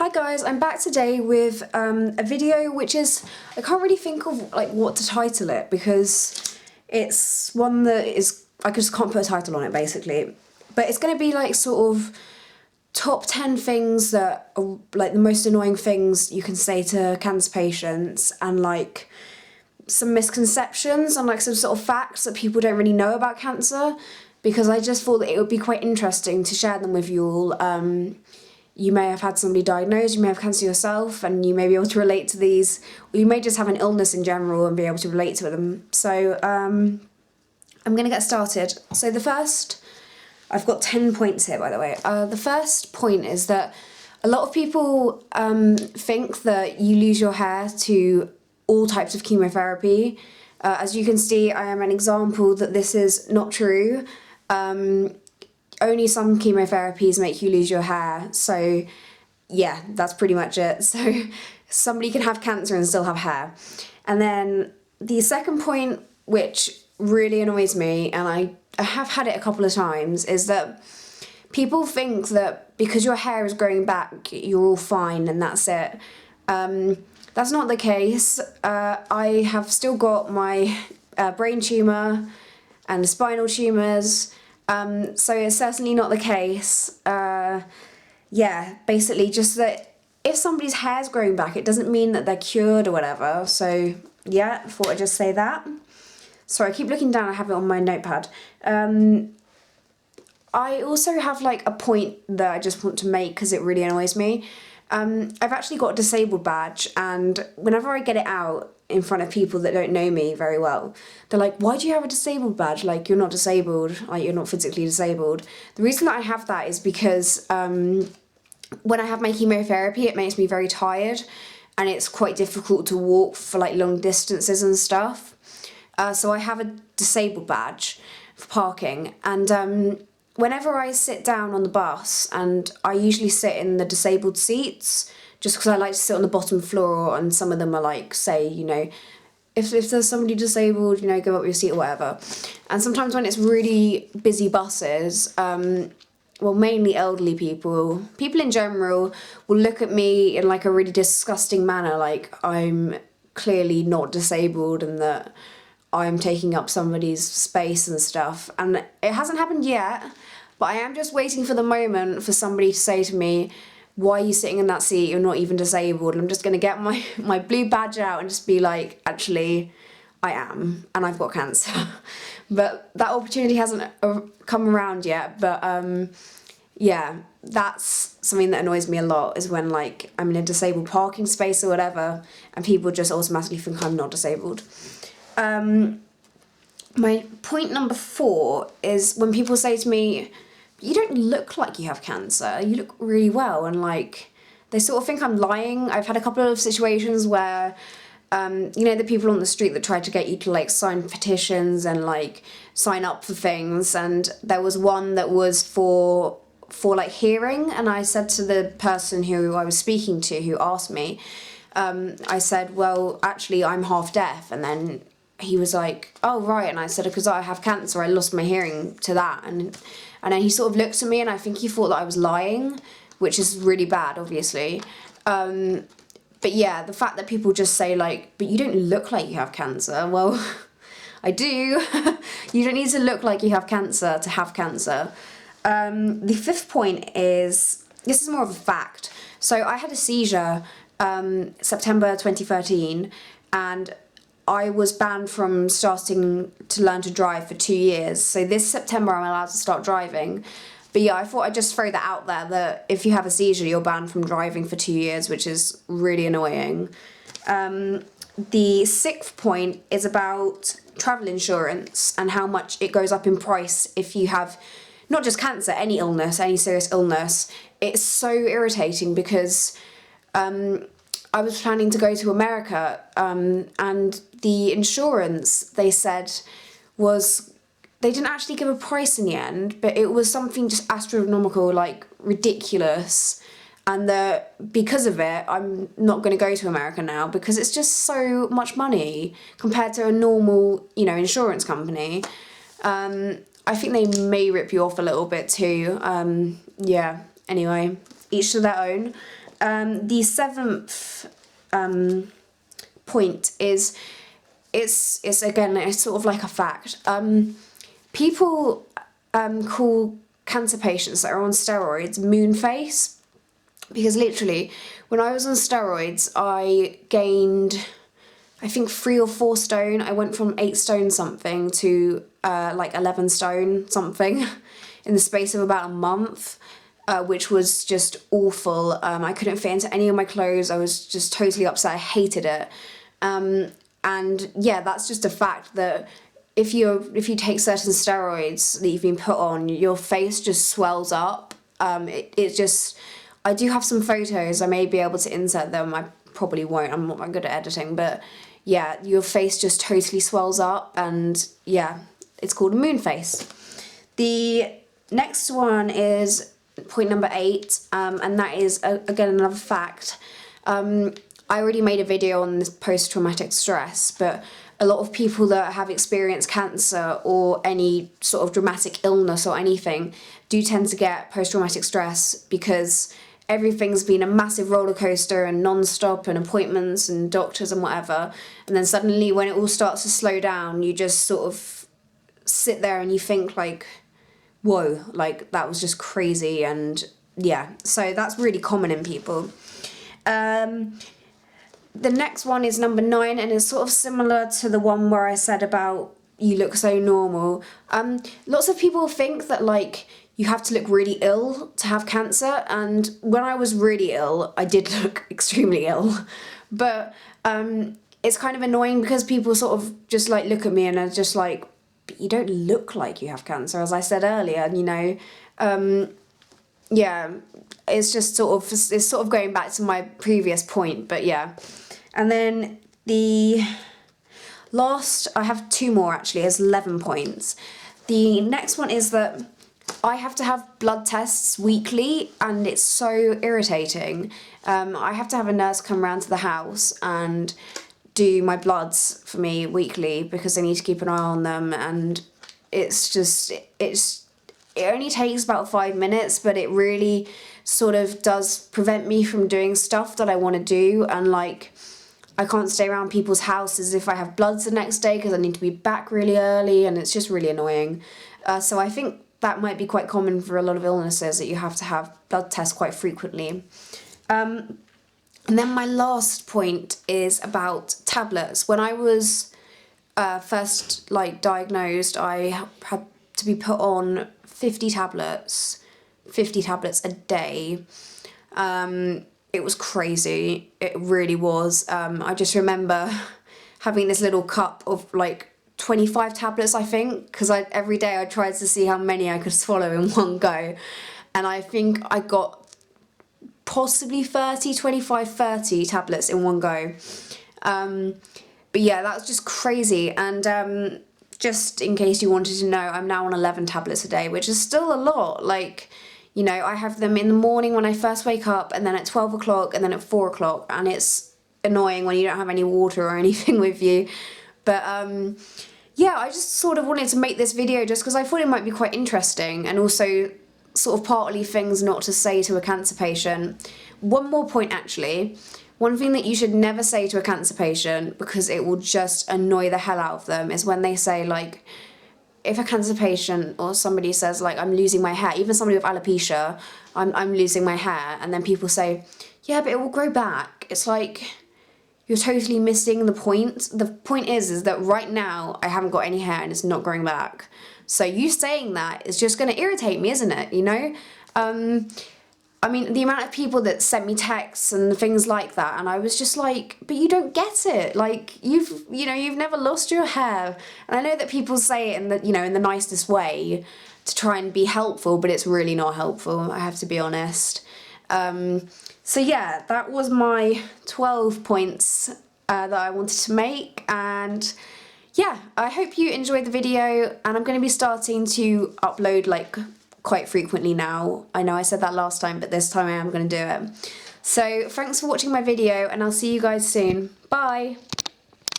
Hi guys, I'm back today with a video which is, I can't really think of like what to title it because it's one that is, I just can't put a title on it basically. But it's going to be like sort of top 10 things that are like the most annoying things you can say to cancer patients, and like some misconceptions and like some sort of facts that people don't really know about cancer, because I just thought that it would be quite interesting to share them with you all. You may have had somebody diagnosed, you may have cancer yourself, and you may be able to relate to these, or you may just have an illness in general and be able to relate to them. So I'm going to get started. So I've got 10 points here by the way. The first point is that a lot of people think that you lose your hair to all types of chemotherapy. As you can see, I am an example that this is not true. Only some chemotherapies make you lose your hair, so yeah, that's pretty much it. So somebody can have cancer and still have hair. And then the second point, which really annoys me, and I have had it a couple of times, is that people think that because your hair is growing back, you're all fine and that's it. That's not the case. I have still got my brain tumour and spinal tumours. So it's certainly not the case. Yeah, basically just that if somebody's hair's growing back, it doesn't mean that they're cured or whatever. So yeah, thought I'd just say that. Sorry, I keep looking down, I have it on my notepad. I also have like a point that I just want to make because it really annoys me. I've actually got a disabled badge, and whenever I get it out in front of people that don't know me very well, they're like, why do you have a disabled badge? Like, you're not disabled, like you're not physically disabled. The reason that I have that is because when I have my chemotherapy, it makes me very tired, and it's quite difficult to walk for like long distances and stuff. So I have a disabled badge for parking, and whenever I sit down on the bus, and I usually sit in the disabled seats, just because I like to sit on the bottom floor, and some of them are like, say, you know, if there's somebody disabled, you know, give up your seat or whatever. And sometimes when it's really busy buses, well, mainly elderly people in general, will look at me in like a really disgusting manner, like I'm clearly not disabled and that I'm taking up somebody's space and stuff. And it hasn't happened yet, but I am just waiting for the moment for somebody to say to me, why are you sitting in that seat? You're not even disabled. And I'm just going to get my blue badge out and just be like, actually, I am, and I've got cancer. But that opportunity hasn't come around yet. But yeah, that's something that annoys me a lot, is when like I'm in a disabled parking space or whatever, and people just automatically think I'm not disabled. My point number 4 is when people say to me, you don't look like you have cancer, you look really well, and like they sort of think I'm lying. I've had a couple of situations where you know, the people on the street that try to get you to like sign petitions and like sign up for things, and there was one that was for like hearing, and I said to the person who I was speaking to, who asked me, I said, well, actually I'm half deaf, and then he was like, oh right, and I said, because I have cancer, I lost my hearing to that, and then he sort of looked at me, and I think he thought that I was lying, which is really bad, obviously. But yeah, the fact that people just say like, but you don't look like you have cancer, well, I do. You don't need to look like you have cancer to have cancer. The 5th point is, this is more of a fact. So I had a seizure September 2013, and I was banned from starting to learn to drive for 2 years. So this September I'm allowed to start driving. But yeah, I thought I'd just throw that out there, that if you have a seizure, you're banned from driving for 2 years, which is really annoying. The 6th point is about travel insurance and how much it goes up in price if you have not just cancer, any illness, any serious illness. It's so irritating because I was planning to go to America, and the insurance, they said, they didn't actually give a price in the end, but it was something just astronomical, like ridiculous, and that because of it, I'm not going to go to America now, because it's just so much money compared to a normal, you know, insurance company. I think they may rip you off a little bit too. Yeah, anyway, each to their own. The seventh point is, it's again, it's sort of like a fact. People call cancer patients that are on steroids moon face, because literally when I was on steroids I gained, I think 3 or 4 stone. I went from 8 stone something to like 11 stone something in the space of about a month, which was just awful. I couldn't fit into any of my clothes. I was just totally upset. I hated it. And yeah, that's just a fact that if you take certain steroids that you've been put on, your face just swells up. It just, I do have some photos. I may be able to insert them. I probably won't. I'm not that good at editing, but yeah, your face just totally swells up, and yeah, it's called a moon face. The next one is point number 8, and that is again another fact. I already made a video on this post-traumatic stress, but a lot of people that have experienced cancer or any sort of dramatic illness or anything do tend to get post-traumatic stress because everything's been a massive roller coaster and non-stop and appointments and doctors and whatever, and then suddenly when it all starts to slow down, you just sort of sit there and you think like, whoa, like that was just crazy. And yeah, so that's really common in people. The next one is number 9, and it's sort of similar to the one where I said about you look so normal. Lots of people think that like you have to look really ill to have cancer, and when I was really ill, I did look extremely ill. But it's kind of annoying because people sort of just like look at me and are just like, but you don't look like you have cancer, as I said earlier, you know. Yeah, it's just sort of going back to my previous point, but yeah. And then the last, I have 2 more actually, is 11 points. The next one is that I have to have blood tests weekly, and it's so irritating. I have to have a nurse come round to the house and do my bloods for me weekly because I need to keep an eye on them, and it's just, it only takes about 5 minutes, but it really sort of does prevent me from doing stuff that I want to do. And like, I can't stay around people's houses if I have bloods the next day because I need to be back really early, and it's just really annoying. So I think that might be quite common for a lot of illnesses, that you have to have blood tests quite frequently. And then my last point is about tablets. When I was first like diagnosed, I had to be put on 50 tablets a day. It was crazy. It really was. I just remember having this little cup of like 25 tablets, I think, because every day I tried to see how many I could swallow in one go. And I think I got possibly 30 tablets in one go. But yeah, that was just crazy. And just in case you wanted to know, I'm now on 11 tablets a day, which is still a lot. Like, you know, I have them in the morning when I first wake up, and then at 12 o'clock, and then at 4 o'clock, and it's annoying when you don't have any water or anything with you. But yeah, I just sort of wanted to make this video just because I thought it might be quite interesting, and also sort of partly things not to say to a cancer patient. One more point actually. One thing that you should never say to a cancer patient, because it will just annoy the hell out of them, is when they say like, if a cancer patient or somebody says like, I'm losing my hair, even somebody with alopecia, I'm losing my hair, and then people say, yeah, but it will grow back. It's like, you're totally missing the point. The point is that right now I haven't got any hair and it's not growing back. So you saying that is just going to irritate me, isn't it? You know? I mean, the amount of people that sent me texts and things like that, and I was just like, but you don't get it. Like, you've never lost your hair. And I know that people say it in the, in the nicest way to try and be helpful, but it's really not helpful, I have to be honest. So yeah, that was my 12 points that I wanted to make, and yeah, I hope you enjoyed the video, and I'm going to be starting to upload like quite frequently now. I know I said that last time, but this time I am going to do it. So thanks for watching my video, and I'll see you guys soon. Bye!